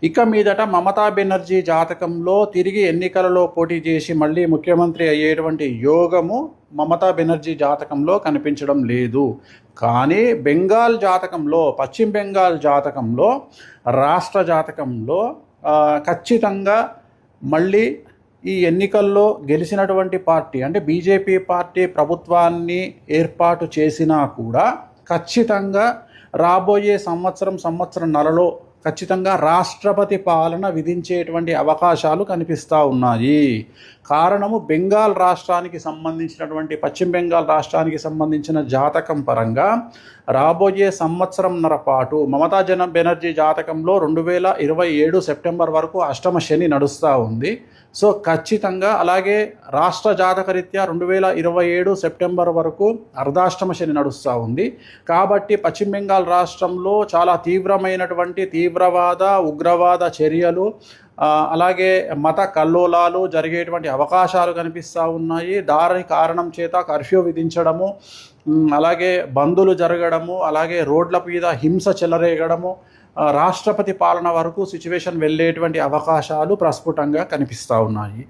ఇక మీదట మమతా బెనర్జీ జాతకంలో తిరిగి ఎన్నికలలో పోటీ చేసి మళ్ళీ ముఖ్యమంత్రి అయ్యేటువంటి యోగము మమతా బెనర్జీ జాతకంలో కనిపించడం లేదు. కానీ బెంగాల్ జాతకంలో, పశ్చిమ బెంగాల్ జాతకంలో, రాష్ట్ర జాతకంలో ఖచ్చితంగా మళ్ళీ ఈ ఎన్నికల్లో గెలిచినటువంటి పార్టీ అంటే బీజేపీ పార్టీ ప్రభుత్వాన్ని ఏర్పాటు చేసినా కూడా ఖచ్చితంగా రాబోయే సంవత్సరంన్నరలో ఖచ్చితంగా రాష్ట్రపతి పాలన విధించేటువంటి అవకాశాలు కనిపిస్తూ ఉన్నాయి. కారణము బెంగాల్ రాష్ట్రానికి సంబంధించినటువంటి, పశ్చిమ బెంగాల్ రాష్ట్రానికి సంబంధించిన జాతకం పరంగా రాబోయే సంవత్సరంన్నర పాటు మమతా బెనర్జీ జాతకంలో 2027 సెప్టెంబర్ వరకు అష్టమ శని నడుస్తూ ఉంది. సో ఖచ్చితంగా అలాగే రాష్ట్ర జాతకరీత్యా 2027 సెప్టెంబర్ వరకు అర్ధాష్టమ శని నడుస్తూ ఉంది. కాబట్టి పశ్చిమ బెంగాల్ రాష్ట్రంలో చాలా తీవ్రమైనటువంటి తీవ్రవాద ఉగ్రవాద చర్యలు, అలాగే మత కల్లోలాలు జరిగేటువంటి అవకాశాలు కనిపిస్తూ ఉన్నాయి. దాని కారణం చేత కర్ఫ్యూ విధించడము, అలాగే బందులు జరగడము, అలాగే రోడ్ల మీద హింస చెలరేగడము, రాష్ట్రపతి పాలన వరకు సిచ్యువేషన్ వెళ్ళేటువంటి అవకాశాలు ప్రస్ఫుటంగా కనిపిస్తూ ఉన్నాయి.